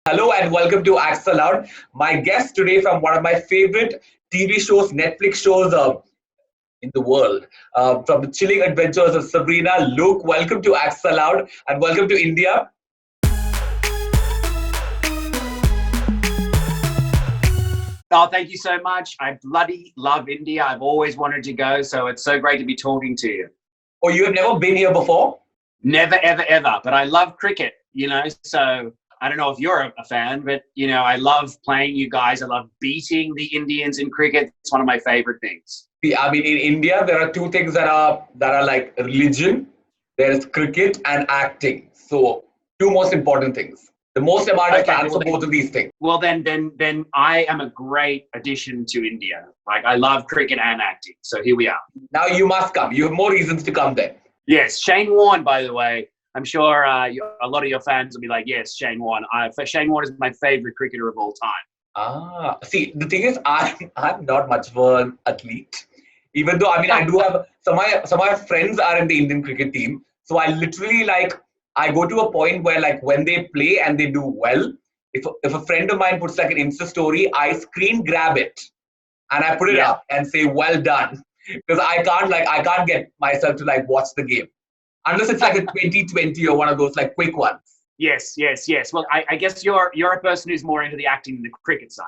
Hello and welcome to Axolotl. My guest today from one of my favorite TV shows, Netflix shows in the world, from the chilling adventures of Sabrina. Luke, welcome to Axolotl and welcome to India. Oh, thank you so much. I bloody love India. I've always wanted to go, so it's so great to be talking to you. Oh, you have never been here before? Never, ever, ever. But I love cricket, so I don't know if you're a fan, but, I love playing you guys. I love beating the Indians in cricket. It's one of my favorite things. See, I mean, in India, there are two things that are like religion. There is cricket and acting. So, two most important things. The most amount of fans for both of these things. Well, then I am a great addition to India. Like, I love cricket and acting. So here we are. Now you must come. You have more reasons to come then. Yes, Shane Warne, by the way. I'm sure a lot of your fans will be like, yes, Shane Warne. Shane Warne is my favorite cricketer of all time. See, the thing is, I'm not much of an athlete. Even though, I do have some of my friends are in the Indian cricket team. So I literally I go to a point where when they play and they do well, if a friend of mine puts an Insta story, I screen grab it and I put it up and say, well done. Because I can't get myself to watch the game. Unless it's a 2020 or one of those quick ones. Yes. Well, I guess you're a person who's more into the acting than the cricket side.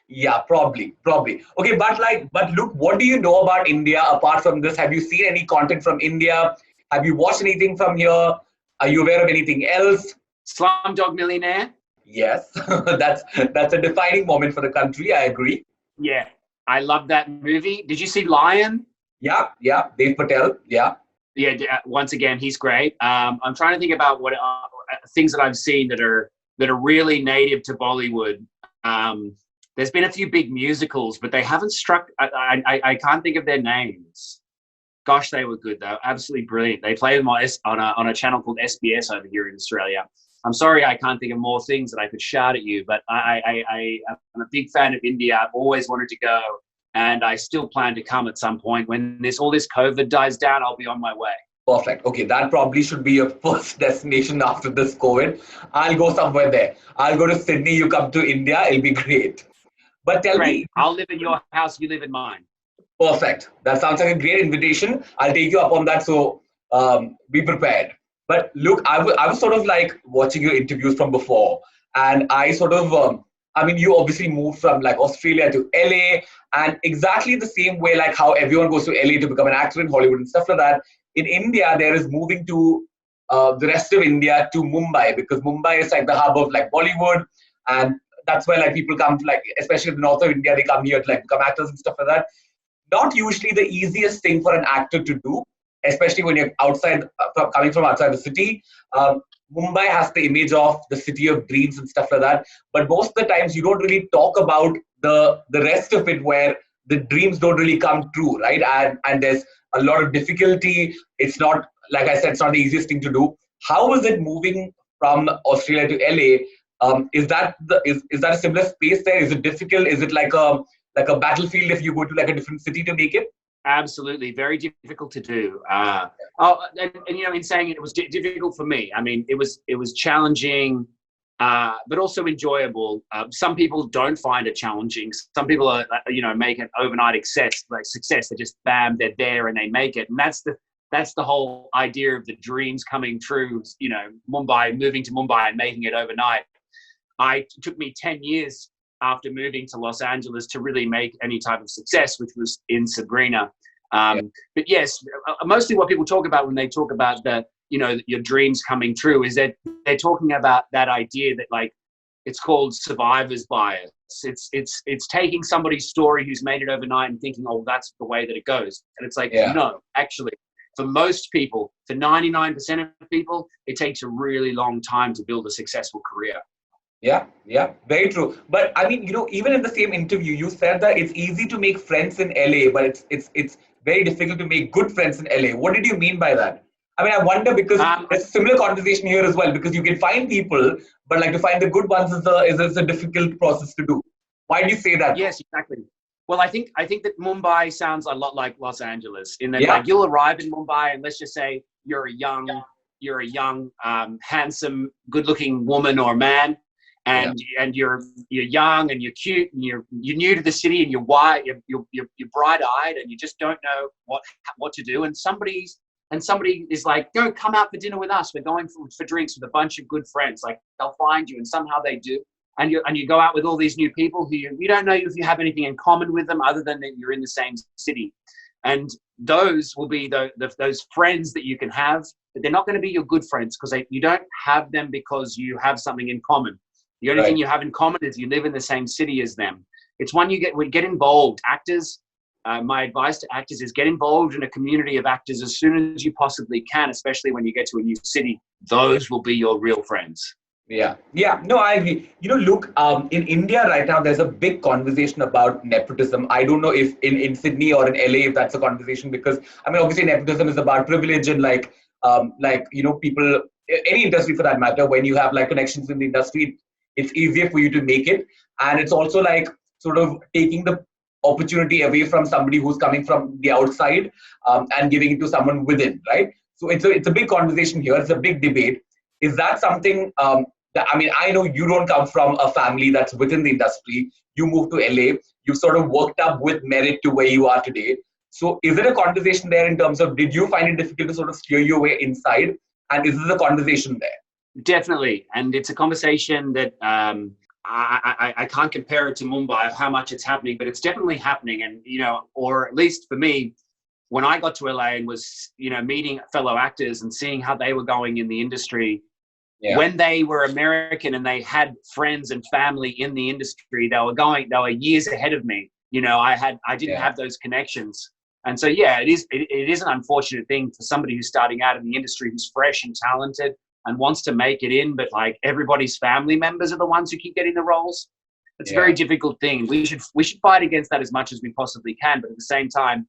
Yeah, probably. Okay, but look, what do you know about India apart from this? Have you seen any content from India? Have you watched anything from here? Are you aware of anything else? Slumdog Millionaire? Yes, that's a defining moment for the country. I agree. Yeah, I love that movie. Did you see Lion? Yeah, Dev Patel. Yeah. Yeah, once again, he's great. I'm trying to think about what things that I've seen that are really native to Bollywood. There's been a few big musicals, but they haven't struck. I can't think of their names. Gosh, they were good though. Absolutely brilliant. They play them on a channel called SBS over here in Australia. I'm sorry I can't think of more things that I could shout at you, but I'm a big fan of India. I've always wanted to go, and I still plan to come at some point. When all this COVID dies down, I'll be on my way. Perfect. Okay, that probably should be your first destination after this COVID. I'll go somewhere there. I'll go to Sydney. You come to India. It'll be great. But tell me. I'll live in your house. You live in mine. Perfect. That sounds like a great invitation. I'll take you up on that. So be prepared. But look, I was sort of watching your interviews from before, and I sort of, you obviously moved from Australia to LA, and exactly the same way how everyone goes to LA to become an actor in Hollywood and stuff like that. In India, there is moving to the rest of India to Mumbai, because Mumbai is the hub of Bollywood, and that's where people come to especially in the north of India, they come here to become actors and stuff like that. Not usually the easiest thing for an actor to do, especially when you're coming from outside the city. Mumbai has the image of the city of dreams and stuff like that. But most of the times you don't really talk about the rest of it, where the dreams don't really come true, right? And there's a lot of difficulty. It's not, like I said, it's not the easiest thing to do. How was it moving from Australia to LA? Is that a similar space there? Is it difficult? Is it like a battlefield if you go to a different city to make it? Absolutely, very difficult to do. In saying it was difficult for me. It was challenging, but also enjoyable. Some people don't find it challenging. Some people are, make an overnight success. They just bam, they're there and they make it. And that's the whole idea of the dreams coming true. Moving to Mumbai and making it overnight. It took me 10 years after moving to Los Angeles to really make any type of success, which was in Sabrina. But yes, mostly what people talk about when they talk about your dreams coming true is that they're talking about that idea that it's called survivor's bias. It's taking somebody's story who's made it overnight and thinking, oh, that's the way that it goes. And it's no, actually, for most people, for 99% of people, it takes a really long time to build a successful career. Yeah, very true. But even in the same interview, you said that it's easy to make friends in LA, but it's very difficult to make good friends in LA. What did you mean by that? I wonder, because there's a similar conversation here as well, because you can find people, but to find the good ones is a difficult process to do. Why do you say that? Yes, exactly. Well, I think that Mumbai sounds a lot like Los Angeles, in that you'll arrive in Mumbai and let's just say you're a young, handsome, good-looking woman or man. and you're young and you're cute and you're new to the city and you're white, you're bright-eyed and you just don't know what to do. And somebody is like, "Go, come out for dinner with us. We're going for drinks with a bunch of good friends." Like, they'll find you, and somehow they do. And you go out with all these new people who you don't know if you have anything in common with them other than that you're in the same city. And those will be those friends that you can have, but they're not going to be your good friends because you don't have them because you have something in common. The only thing you have in common is you live in the same city as them. It's when you get involved. Actors, my advice to actors is get involved in a community of actors as soon as you possibly can, especially when you get to a new city. Those will be your real friends. Yeah. No, I agree. Luke, in India right now, there's a big conversation about nepotism. I don't know if in Sydney or in LA, if that's a conversation, because, obviously nepotism is about privilege and people, any industry for that matter, when you have connections in the industry, it's easier for you to make it. And it's also sort of taking the opportunity away from somebody who's coming from the outside and giving it to someone within, right? So it's a big conversation here. It's a big debate. Is that something I know you don't come from a family that's within the industry. You moved to LA. You sort of worked up with merit to where you are today. So is there a conversation there in terms of, did you find it difficult to sort of steer your way inside? And is this a conversation there? Definitely. And it's a conversation that I can't compare it to Mumbai of how much it's happening, but it's definitely happening. And, or at least for me, when I got to LA and was, meeting fellow actors and seeing how they were going in the industry, when they were American and they had friends and family in the industry, they were years ahead of me. I didn't have those connections. And so, it is an unfortunate thing for somebody who's starting out in the industry, who's fresh and talented and wants to make it in, but everybody's family members are the ones who keep getting the roles. It's a very difficult thing. We should fight against that as much as we possibly can. But at the same time,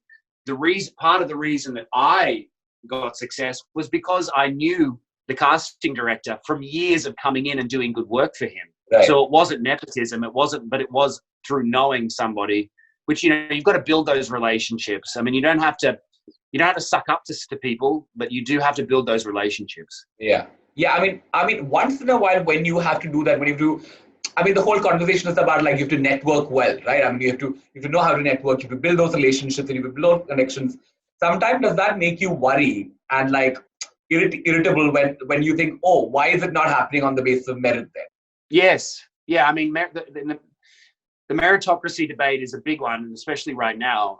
part of the reason that I got success was because I knew the casting director from years of coming in and doing good work for him. Right. So it wasn't nepotism. It was through knowing somebody, which, you've got to build those relationships. You don't have to suck up to people, but you do have to build those relationships. Yeah. Once in a while when you have to do that, the whole conversation is about you have to network well, right? You have to know how to network, you have to build those relationships and you have to build connections. Sometimes does that make you worry and irritable when you think, oh, why is it not happening on the basis of merit then? Yes. Yeah. The meritocracy debate is a big one, especially right now.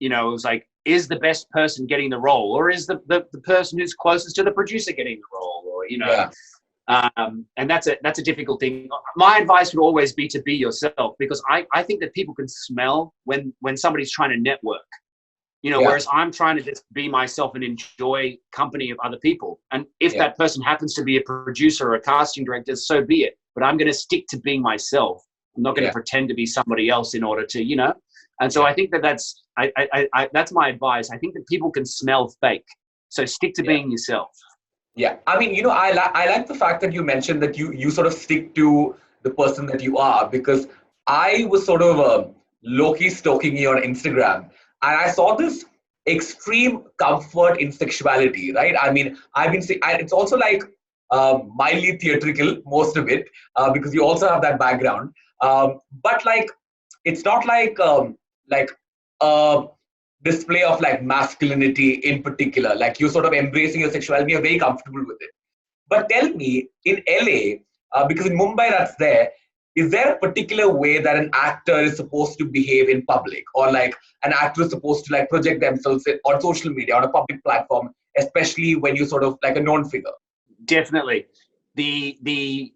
It was is the best person getting the role, or is the person who's closest to the producer getting the role, or and that's a difficult thing. My advice would always be to be yourself, because I think that people can smell when somebody's trying to network. Whereas I'm trying to just be myself and enjoy company of other people. And if that person happens to be a producer or a casting director, so be it. But I'm going to stick to being myself. I'm not going to pretend to be somebody else in order to, And so I think that's my advice. I think that people can smell fake. So stick to being yourself. Yeah. I like the fact that you mentioned that you sort of stick to the person that you are, because I was sort of low-key stalking you on Instagram. And I saw this extreme comfort in sexuality, right? I've been saying, it's also mildly theatrical, most of it, because you also have that background. But it's not a display of masculinity in particular. You're sort of embracing your sexuality, you're very comfortable with it. But tell me, in LA, because in Mumbai that's there, is there a particular way that an actor is supposed to behave in public, or an actor is supposed to project themselves on social media, on a public platform, especially when you're sort of a known figure? Definitely. The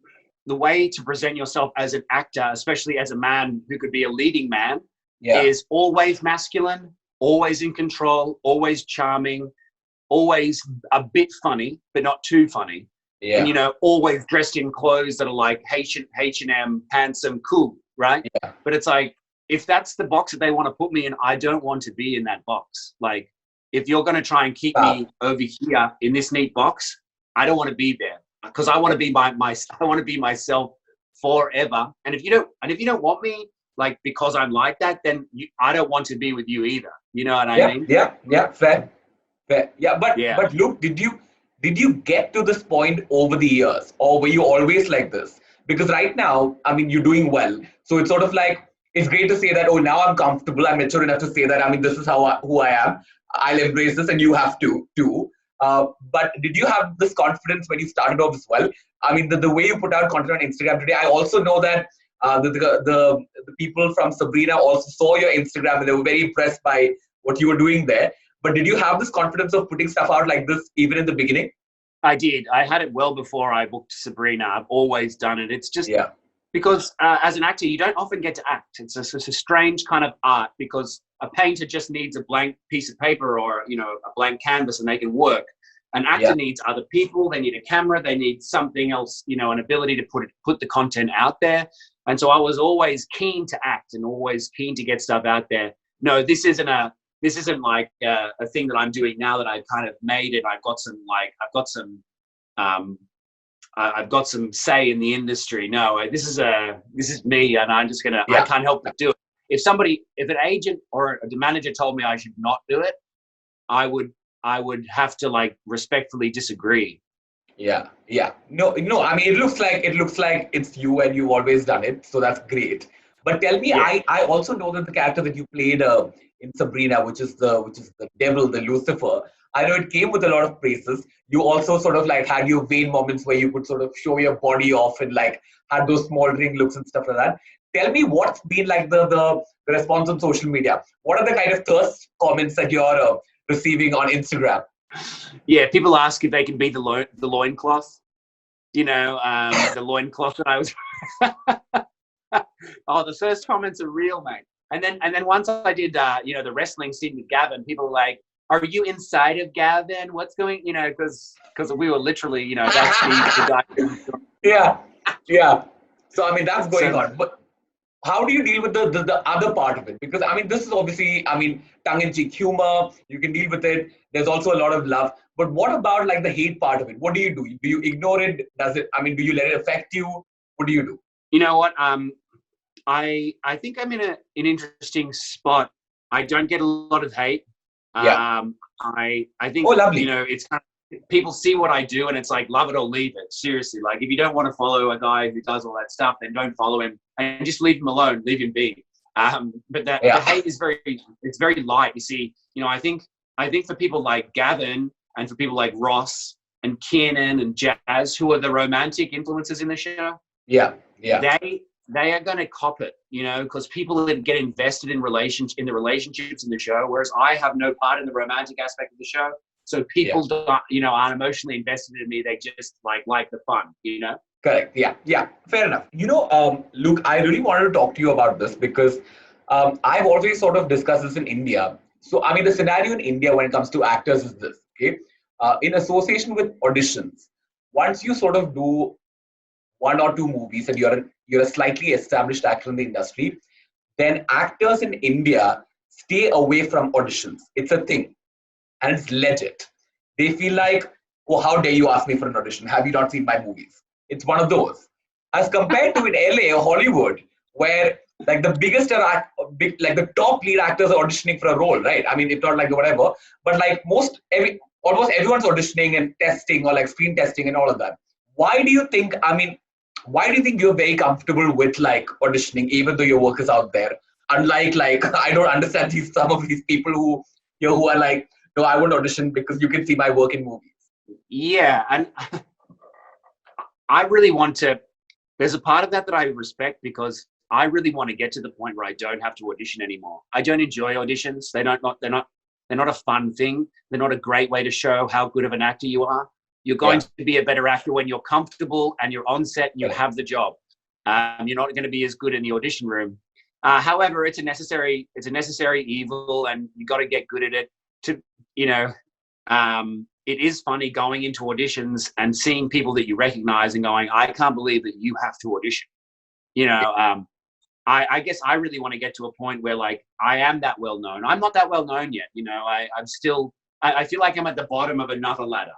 way to present yourself as an actor, especially as a man who could be a leading man, is always masculine, always in control, always charming, always a bit funny, but not too funny. Yeah. And, always dressed in clothes that are H&M, handsome, cool, right? Yeah. But it's if that's the box that they want to put me in, I don't want to be in that box. If you're going to try and keep me over here in this neat box, I don't want to be there, because I want to be I want to be myself forever. And if you don't want me, because I'm like that, then I don't want to be with you either. You know what I mean? Yeah, fair. Yeah, but Luke, did you get to this point over the years, or were you always like this? Because right now, I mean, you're doing well. So it's sort of like, it's great to say that, oh, now I'm comfortable, I'm mature enough to say that, I mean, this is who I am. I'll embrace this, and you have to too. But did you have this confidence when you started off as well? I mean, the way you put out content on Instagram today, I also know that the people from Sabrina also saw your Instagram and they were very impressed by what you were doing there. But did you have this confidence of putting stuff out like this even in the beginning? I did. I had it well before I booked Sabrina. I've always done it. It's just because as an actor, you don't often get to act. It's a strange kind of art, because a painter just needs a blank piece of paper or, you know, a blank canvas and they can work. An actor needs other people. They need a camera. They need something else, you know, an ability to put the content out there. And so I was always keen to act and always keen to get stuff out there. No, this isn't like a thing that I'm doing now that I've kind of made it. I've got some say in the industry. No, this is me, and I'm just gonna. I can't help but do it. If an agent or a manager told me I should not do it, I would have to like respectfully disagree. Yeah. No. I mean, it looks like it's you, and you've always done it. So that's great. But tell me, I also know that the character that you played in Sabrina, which is the devil, the Lucifer, I know it came with a lot of praises. You also sort of like had your vain moments where you could sort of show your body off and like had those smoldering looks and stuff like that. Tell me what's been like the response on social media. What are the kind of thirst comments that you're receiving on Instagram? Yeah, people ask if they can be the loincloth. You know, the loincloth that I was. Oh, the first comments are real, mate. And then once I did, you know, the wrestling scene with Gavin, people were like, "Are you inside of Gavin? What's going?" You know, because we were literally, you know, that's the guy. Yeah. So I mean, that's going on. But how do you deal with the other part of it? Because I mean, this is obviously, I mean, tongue-in-cheek humor. You can deal with it. There's also a lot of love. But what about like the hate part of it? What do you do? Do you ignore it? Does it? I mean, do you let it affect you? What do you do? You know what? I think I'm in an interesting spot. I don't get a lot of hate. I think, you know, it's kind of, people see what I do and it's like, love it or leave it. Seriously. Like, if you don't want to follow a guy who does all that stuff, then don't follow him and just leave him alone, leave him be. But the hate is very light. You see, you know, I think for people like Gavin and for people like Ross and Kiernan and Jazz, who are the romantic influences in the show. They are going to cop it, you know, because people get invested in the relationships in the show, whereas I have no part in the romantic aspect of the show. So people, you know, aren't emotionally invested in me. They just like the fun, you know? Correct. Yeah. Fair enough. You know, Luke, I really wanted to talk to you about this because I've always sort of discussed this in India. So, I mean, the scenario in India when it comes to actors is this, okay? In association with auditions, once you sort of do one or two movies and you're a slightly established actor in the industry, then actors in India stay away from auditions. It's a thing. And it's legit. They feel like, oh, how dare you ask me for an audition? Have you not seen my movies? It's one of those. As compared to in LA or Hollywood, where like the like the top lead actors are auditioning for a role, right? I mean, if not like whatever, but like almost everyone's auditioning and testing or like screen testing and all of that. Why do you think you're very comfortable with like auditioning, even though your work is out there? Unlike like, I don't understand some of these people who are like, no, I won't audition because you can see my work in movies. Yeah, and I really want to. There's a part of that I respect because I really want to get to the point where I don't have to audition anymore. I don't enjoy auditions. They're not a fun thing. They're not a great way to show how good of an actor you are. You're going to be a better actor when you're comfortable and you're on set and you have the job. You're not going to be as good in the audition room. However, it's a necessary evil, and you got to get good at it. It is funny going into auditions and seeing people that you recognize and going, I can't believe that you have to audition. You know, I guess I really want to get to a point where like I am that well known. I'm not that well known yet. You know, I feel like I'm at the bottom of another ladder.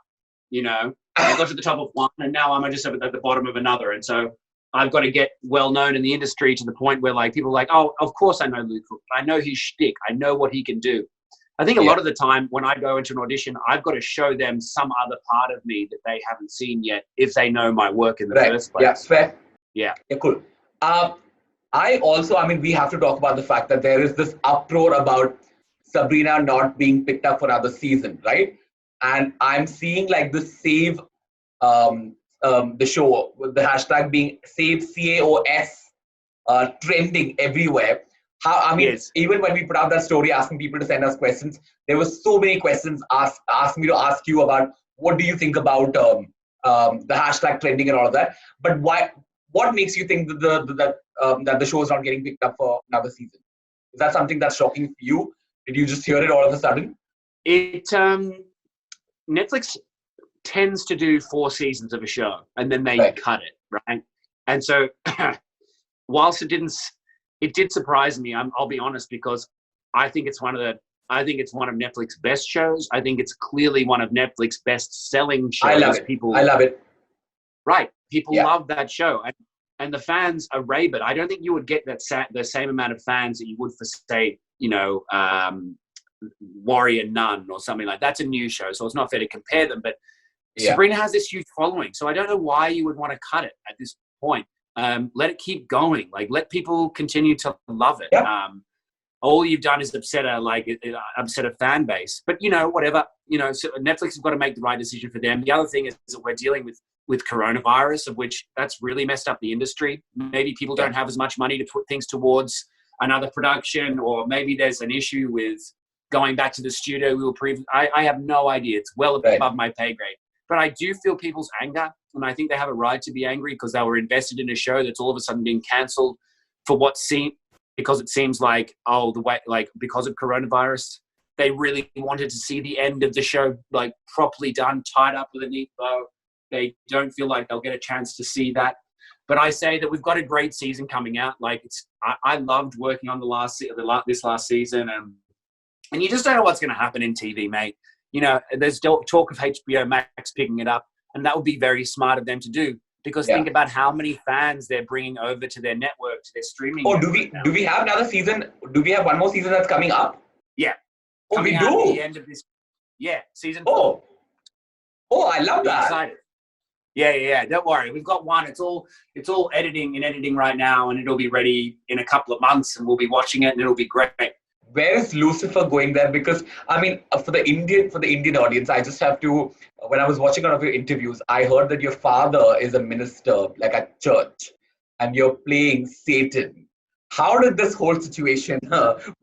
You know, I got to the top of one and now I'm just at the bottom of another. And so I've got to get well known in the industry to the point where like people are like, oh, of course I know Luke. I know his shtick. I know what he can do. I think a lot of the time when I go into an audition, I've got to show them some other part of me that they haven't seen yet if they know my work in the first place. Yeah, fair. Yeah. Yeah, cool. We have to talk about the fact that there is this uproar about Sabrina not being picked up for another season, right? And I'm seeing like the save the show with the hashtag being save CAOS trending everywhere. Yes. Even when we put out that story asking people to send us questions, there were so many questions asked me to ask you about what do you think about the hashtag trending and all of that. But why? What makes you think that the show is not getting picked up for another season? Is that something that's shocking for you? Did you just hear it all of a sudden? It Netflix tends to do 4 seasons of a show and then they cut it, right? And so whilst it did surprise me, I'll be honest, because I think it's one of Netflix's best shows. I think it's clearly one of Netflix's best selling shows. I love it. I love it. Right. People love that show. And the fans are rabid. I don't think you would get the same amount of fans that you would for, say, Warrior Nun or something like that. That's a new show, so it's not fair to compare them. But Sabrina has this huge following, so I don't know why you would want to cut it at this point. Let it keep going. Like, let people continue to love it. Yep. All you've done is upset a fan base. But whatever. So Netflix has got to make the right decision for them. The other thing is that we're dealing with coronavirus, of which that's really messed up the industry. Maybe people don't have as much money to put things towards another production, or maybe there's an issue with going back to the studio we were I have no idea. It's well above my pay grade. But I do feel people's anger, and I think they have a right to be angry because they were invested in a show that's all of a sudden being cancelled for because it seems like, because of coronavirus, they really wanted to see the end of the show like properly done, tied up with a neat bow. They don't feel like they'll get a chance to see that. But I say that we've got a great season coming out. Like, I loved working on this last season, and you just don't know what's going to happen in TV, mate. There's talk of HBO Max picking it up, and that would be very smart of them to do, because think about how many fans they're bringing over to their network, to their streaming. Oh, do we have another season? Do we have one more season that's coming up? Yeah. Oh, we do. At the end of this. Yeah, season 4. Oh, I love that. Excited. Yeah. Don't worry, we've got one. It's all editing right now, and it'll be ready in a couple of months, and we'll be watching it, and it'll be great. Where is Lucifer going there? Because for the Indian audience, I just have to. When I was watching one of your interviews, I heard that your father is a minister, like at church, and you're playing Satan. How did this whole situation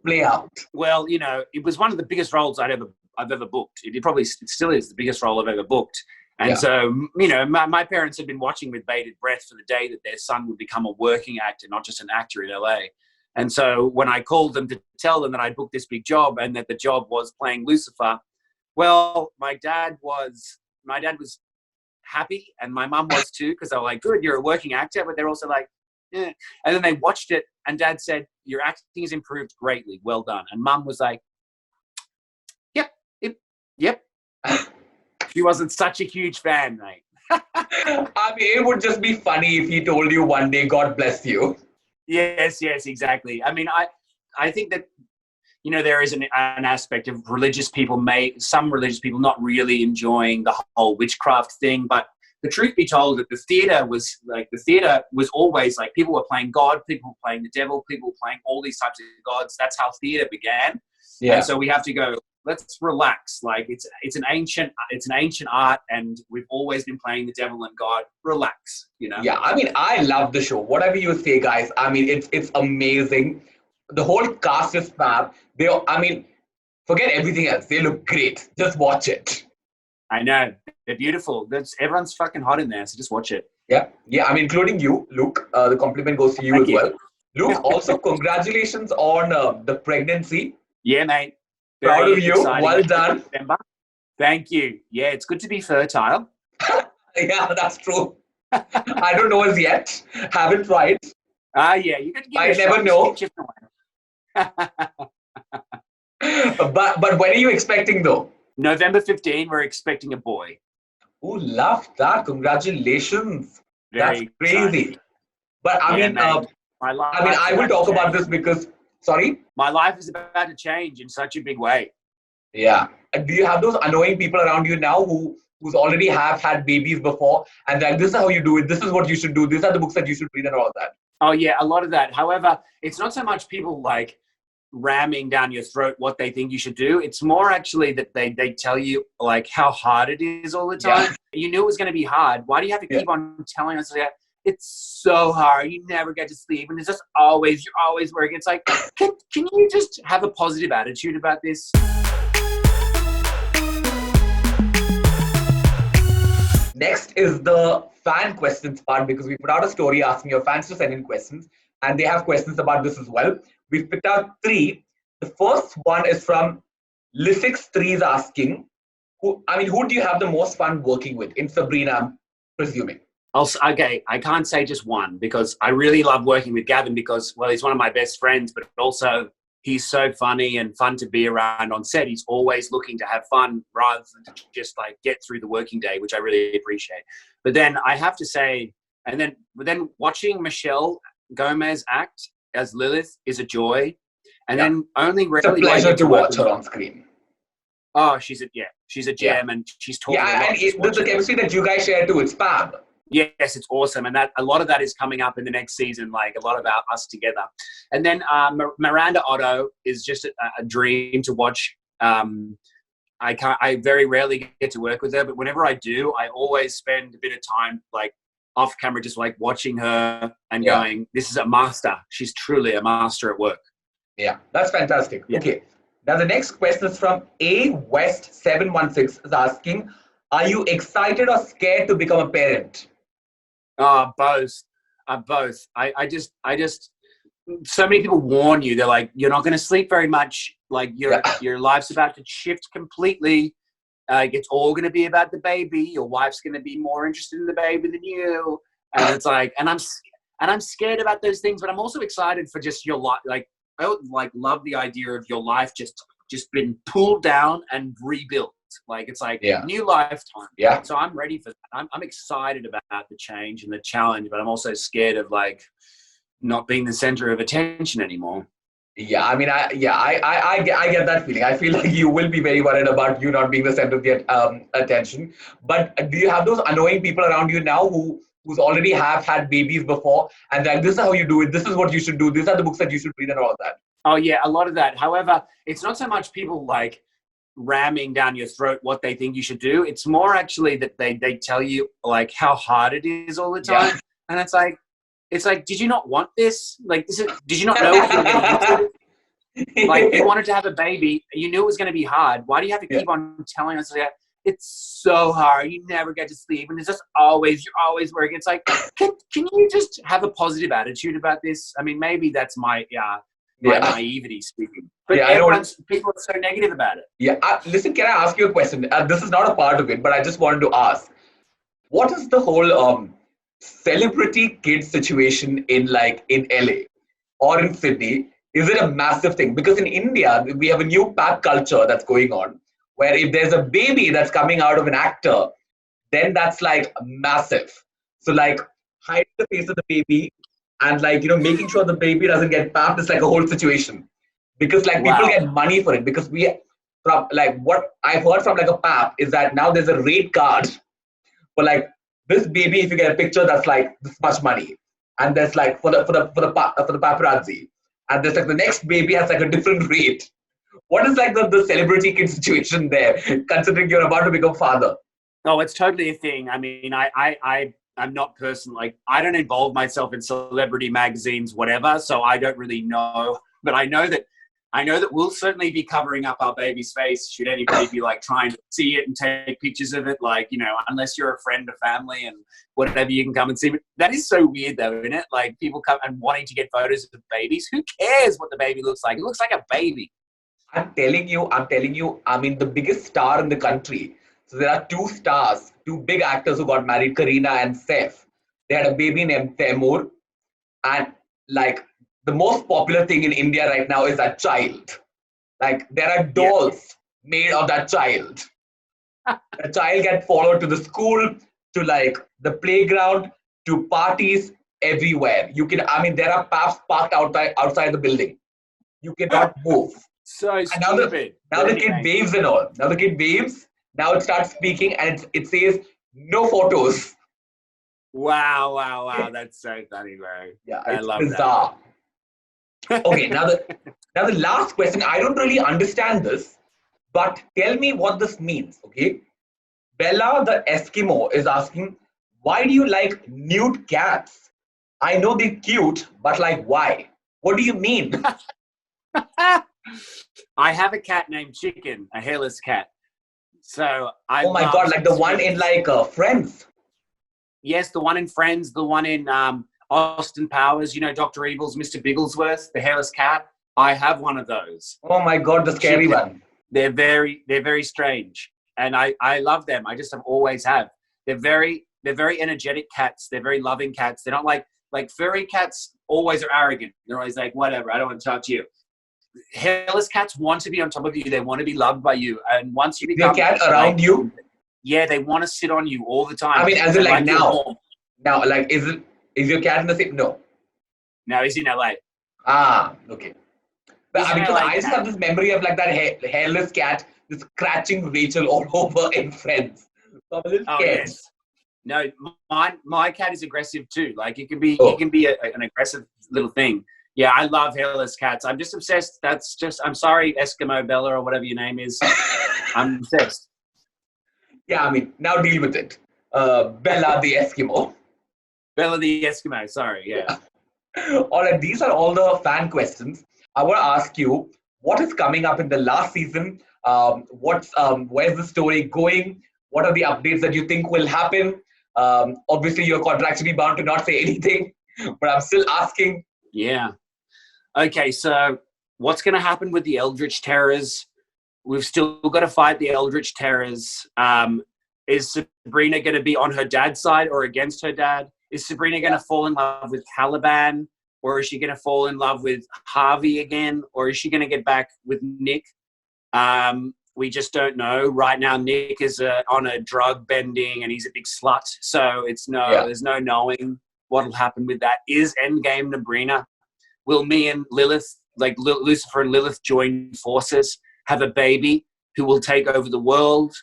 play out? Well, it was one of the biggest roles I've ever booked. It still is the biggest role I've ever booked. And so, my parents had been watching with bated breath for the day that their son would become a working actor, not just an actor in LA. And so when I called them to tell them that I'd booked this big job and that the job was playing Lucifer, well, my dad was happy, and my mum was too, because they were like, good, you're a working actor, but they're also like, yeah. And then they watched it, and Dad said, your acting has improved greatly, well done. And Mum was like, yep. She wasn't such a huge fan, mate. It would just be funny if he told you one day, God bless you. Yes, exactly. I think that, there is an aspect of some religious people not really enjoying the whole witchcraft thing. But the truth be told, that the theater was always like, people were playing God, people were playing the devil, people were playing all these types of gods. That's how theater began. Yeah. And so we have to go, let's relax. Like, it's an ancient art, and we've always been playing the devil and God. Relax, Yeah, I love the show. Whatever you say, guys. It's amazing. The whole cast is fab. Forget everything else. They look great. Just watch it. I know, they're beautiful. Everyone's fucking hot in there, so just watch it. Yeah. Including you, Luke. The compliment goes to you. Thank you. Well. Luke, also congratulations on the pregnancy. Yeah, mate. Proud of you. Well done. Thank you. Yeah, it's good to be fertile. Yeah, that's true. I don't know as yet. Haven't tried. Yeah, you could give it a shot. I never know. But when are you expecting, though? November 15, we're expecting a boy. Oh, love that. Congratulations. That's crazy. Exciting. But I will talk about this because, sorry? My life is about to change in such a big way. Yeah. Do you have those annoying people around you now who who's already have had babies before, and like, this is how you do it, this is what you should do, these are the books that you should read and all that? Oh yeah, a lot of that. However, it's not so much people like ramming down your throat what they think you should do. It's more actually that they tell you like how hard it is all the time. Yeah. You knew it was going to be hard. Why do you have to keep on telling us that it's so hard? You never get to sleep, and it's just always, you're always working. It's like, can you just have a positive attitude about this? Next is the fan questions part, because we put out a story asking your fans to send in questions, and they have questions about this as well. We've picked out 3. The first one is from Lissix3 is asking, who do you have the most fun working with? In Sabrina, I'm presuming. Okay, I can't say just one, because I really love working with Gavin because, well, he's one of my best friends, but also he's so funny and fun to be around on set. He's always looking to have fun rather than to just like get through the working day, which I really appreciate. But then I have to say, but then watching Michelle Gomez act as Lilith is a joy. And then only rarely. It's a pleasure to watch her on screen. Oh, she's a gem, and she's talking. Yeah, and the chemistry that you guys share too, it's fab. Yes, it's awesome, and that a lot of that is coming up in the next season. Like a lot about us together, and then Miranda Otto is just a dream to watch. I very rarely get to work with her, but whenever I do, I always spend a bit of time like off camera, just like watching her and going, "This is a master. She's truly a master at work." Yeah, that's fantastic. Yeah. Okay, now the next question is from A West 716 is asking, are you excited or scared to become a parent? Both. I just, so many people warn you. They're like, you're not going to sleep very much. Like your life's about to shift completely. It's all going to be about the baby. Your wife's going to be more interested in the baby than you. And it's like, and I'm scared about those things, but I'm also excited for just your life. Like, I would love the idea of your life just been pulled down and rebuilt. Like it's like new lifetime. Yeah. So I'm ready for that. I'm excited about the change and the challenge, but I'm also scared of like not being the center of attention anymore. Yeah, I mean, I get that feeling. I feel like you will be very worried about you not being the center of the attention. But do you have those annoying people around you now who's already have had babies before, and like, this is how you do it, this is what you should do, these are the books that you should read and all that? Oh yeah, a lot of that. However, it's not so much people like ramming down your throat what they think you should do. It's more actually that they tell you like how hard it is all the time. And it's like, did you not want this? Like, did you not know what you were getting into? Like, you wanted to have a baby, you knew it was going to be hard. Why do you have to keep on telling us that it's so hard, you never get to sleep, and it's just always, you're always working? It's like, can you just have a positive attitude about this? I mean, maybe that's my naivety speaking. But people are so negative about it. Yeah. Listen, can I ask you a question? This is not a part of it, but I just wanted to ask, what is the whole celebrity kid situation in LA or in Sydney? Is it a massive thing? Because in India, we have a new pap culture that's going on, where if there's a baby that's coming out of an actor, then that's like massive. So like hiding the face of the baby and making sure the baby doesn't get papped is like a whole situation. Because people get money for it. Because what I've heard from a pap is that now there's a rate card for this baby. If you get a picture, that's like this much money, and there's for the paparazzi, and there's the next baby has a different rate. What is the celebrity kid situation there, considering you're about to become father? Oh, it's totally a thing. I mean, I'm not personally, I don't involve myself in celebrity magazines, whatever. So I don't really know, but I know that we'll certainly be covering up our baby's face should anybody be trying to see it and take pictures of it. Unless you're a friend or family and whatever, you can come and see. But that is so weird though, isn't it? Like people come and wanting to get photos of babies. Who cares what the baby looks like? It looks like a baby. I'm telling you, I mean, the biggest star in the country. So there are two big actors who got married, Kareena and Saif. They had a baby named Taimur. And the most popular thing in India right now is that child. There are dolls made of that child. The child gets followed to the school, to the playground, to parties, everywhere. There are paps parked outside the building. You cannot move. So stupid. Now the kid waves and all. Now the kid waves Now it starts speaking and it says no photos. Wow. That's so funny, bro. Yeah, I it's love bizarre. that. Okay, now the last question. I don't really understand this, but tell me what this means. Okay, Bella the Eskimo is asking, why do you like nude cats? I know they're cute, but like why? What do you mean? I have a cat named Chicken, a hairless cat. So I Oh my love god, like the one in Chickens. like Friends. Yes, the one in Friends, the one in Austin Powers, you know, Dr. Evil's Mr. Bigglesworth, the hairless cat. I have one of those. Oh my god, the scary Chicken. one. They're very strange. And I love them. I just have always have. They're very energetic cats. They're very loving cats. They're not like furry cats always are arrogant. They're always like, whatever, I don't want to touch you. Hairless cats want to be on top of you. They want to be loved by you. And once you Is your become cat around you? yeah, they want to sit on you all the time. I mean, as They in like your now. warmth. Now, like, is your cat in the same? No. Now he's in LA. Ah, okay. But He's I mean, an because LA I just cat. have this memory of like that hairless cat just scratching Rachel all over in Friends. So I'm a little Oh scared. yes. No, my cat is aggressive too. Like it can be an aggressive little thing. Yeah, I love hairless cats. I'm just obsessed. I'm sorry, Eskimo Bella or whatever your name is. I'm obsessed. Yeah, I mean, now deal with it. Bella the Eskimo. Bella the Eskimo. Sorry. Yeah. All right, these are all the fan questions. I want to ask you, what is coming up in the last season? Where's the story going? What are the updates that you think will happen? Obviously, you're contractually bound to not say anything, but I'm still asking. Yeah. Okay, so what's going to happen with the Eldritch Terrors? We've still got to fight the Eldritch Terrors. Is Sabrina going to be on her dad's side or against her dad? Is Sabrina going to fall in love with Caliban? Or is she going to fall in love with Harvey again? Or is she going to get back with Nick? We just don't know. Right now, Nick is on a drug bending and he's a big slut. So there's no knowing what will happen with that. Is Endgame Sabrina? Will me and Lilith, like Lucifer and Lilith, join forces, have a baby who will take over the world?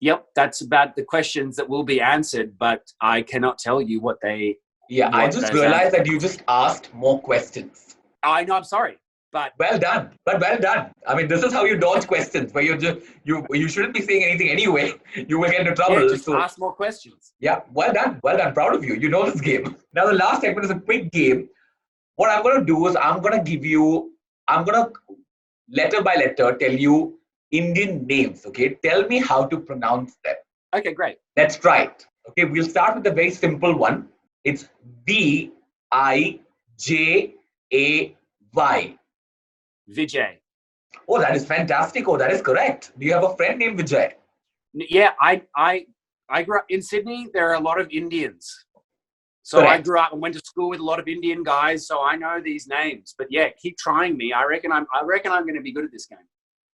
Yep, that's about the questions that will be answered, but I cannot tell you what they... Yeah, I just realized that you just asked more questions. I know, I'm sorry, but... Well done. I mean, this is how you dodge questions, where you shouldn't be saying anything anyway. You will get into trouble. Yeah, just ask more questions. Yeah, well done. Proud of you. You know this game. Now, the last segment is a quick game. What I'm going to do is I'm going to letter by letter tell you Indian names, okay? Tell me how to pronounce them. Okay, great. Let's try it. Okay, we'll start with a very simple one. It's Vijay. Vijay. Oh, that is fantastic. Oh, that is correct. Do you have a friend named Vijay? Yeah, I grew up in Sydney. There are a lot of Indians. So Correct. I grew up and went to school with a lot of Indian guys, so I know these names. But yeah, keep trying me. I reckon I'm going to be good at this game.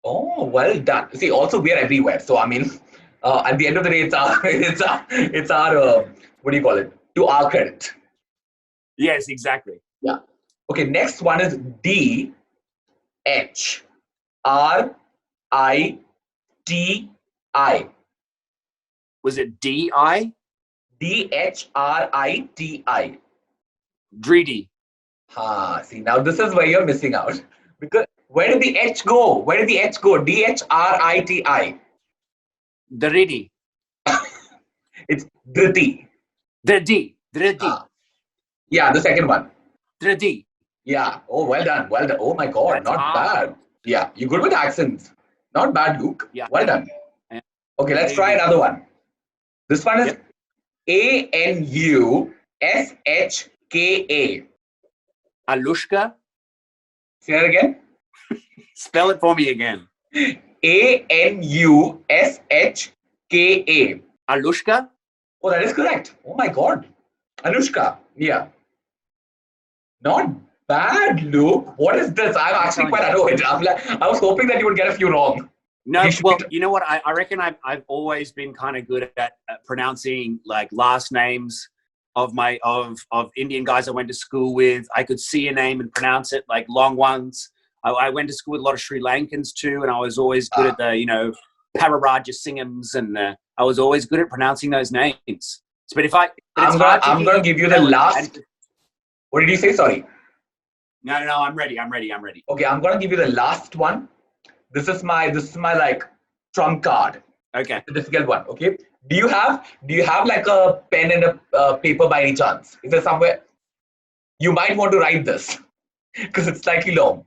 Oh, well done. See, also we are everywhere. So I mean, at the end of the day, it's our what do you call it? To our credit. Yes, exactly. Yeah. Okay. Next one is DHRITI. Was it D-I? DHRITI. Dreedy. See, now this is where you're missing out. Because where did the H go? DHRITI. Dreedy. It's Driti. Dreedy. Yeah, the second one. Dreedy. Yeah. Oh, well done. Oh my God, That's not bad. Yeah, you're good with accents. Not bad, Luke. Yeah. Well done. Okay, let's try another one. This one is ANUSHKA. Alushka. Say that again. Spell it for me again. ANUSHKA. Alushka? Oh, that is correct. Oh my God. Anushka. Yeah. Not bad, Luke. What is this? I'm actually quite annoyed. I was hoping that you would get a few wrong. No, well, you know what? I reckon I've always been kind of good at pronouncing like last names of Indian guys I went to school with. I could see a name and pronounce it, like long ones. I went to school with a lot of Sri Lankans too, and I was always good at the, Pararaja Singhams, and I was always good at pronouncing those names. But I'm gonna give you the last. What did you say? Sorry. No, I'm ready. Okay, I'm gonna give you the last one. This is my like trump card. Okay. It's a difficult one. Okay. Do you have like a pen and a paper by any chance? Is there somewhere? You might want to write this because it's slightly long.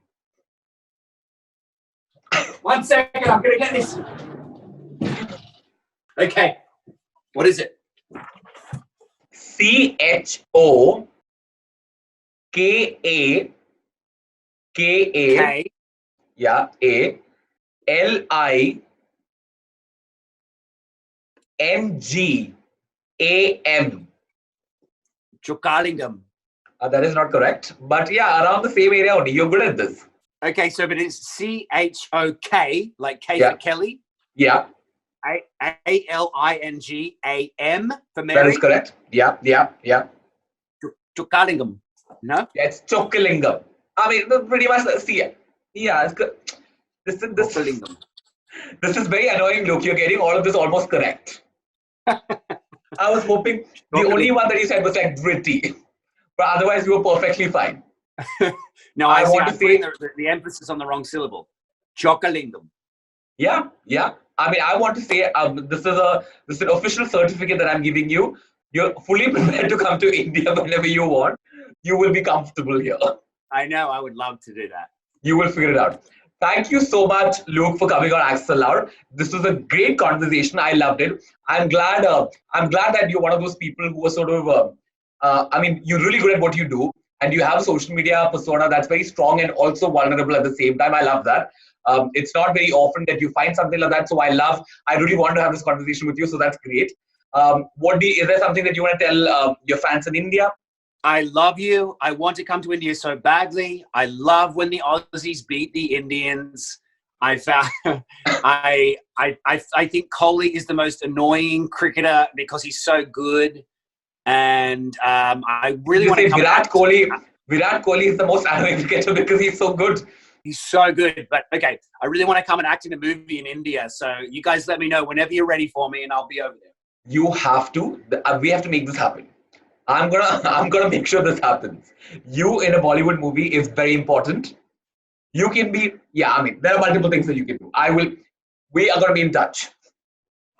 1 second, I'm gonna get this. Okay. What is it? CHOKA. K. Yeah, LINGAM. Chokalingam. That is not correct, but yeah, around the same area only. You're good at this. Okay, so but it's CHOK, like K for Kelly. Yeah. ALINGAM for Mary. That is correct. Yeah. Chokalingam. No? Yeah, it's Chokalingam. I mean, pretty much. See, yeah, it's good. This is very annoying. Look, you're getting all of this almost correct. I was hoping the only one that you said was like gritty, but otherwise you were perfectly fine. No, I want to say the emphasis on the wrong syllable. Chokalingam. Yeah. I mean, I want to say this is an official certificate that I'm giving you. You're fully prepared to come to India whenever you want. You will be comfortable here. I know. I would love to do that. You will figure it out. Thank you so much, Luke, for coming on Axolotl. This was a great conversation. I loved it. I'm glad that you're one of those people who are sort of. I mean, you're really good at what you do, and you have a social media persona that's very strong and also vulnerable at the same time. I love that. It's not very often that you find something like that. So I really want to have this conversation with you. So that's great. Is there something that you want to tell your fans in India? I love you. I want to come to India so badly. I love when the Aussies beat the Indians. I think Kohli is the most annoying cricketer because he's so good. And I really want to come. Virat Kohli is the most annoying cricketer because he's so good. He's so good. But okay, I really want to come and act in a movie in India. So you guys let me know whenever you're ready for me and I'll be over there. You have to. We have to make this happen. I'm gonna make sure this happens. You in a Bollywood movie is very important. You can be, I mean, there are multiple things that you can do. We are gonna be in touch.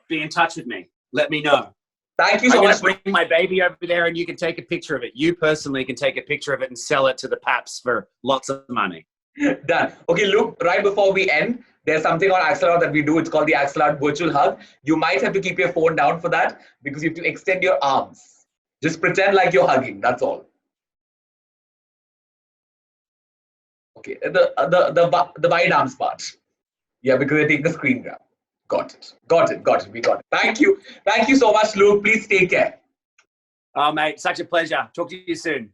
Be in touch with me. Let me know. Thank you so much. I'm gonna bring my baby over there and you can take a picture of it. You personally can take a picture of it and sell it to the paps for lots of money. Done. Okay, Luke, right before we end, there's something on Axolotl that we do. It's called the Axolotl Virtual Hug. You might have to keep your phone down for that because you have to extend your arms. Just pretend like you're hugging. That's all. Okay, the wide arms part. Yeah, because they take the screen grab. Got it. We got it. Thank you so much, Luke. Please take care. Oh, mate, such a pleasure. Talk to you soon.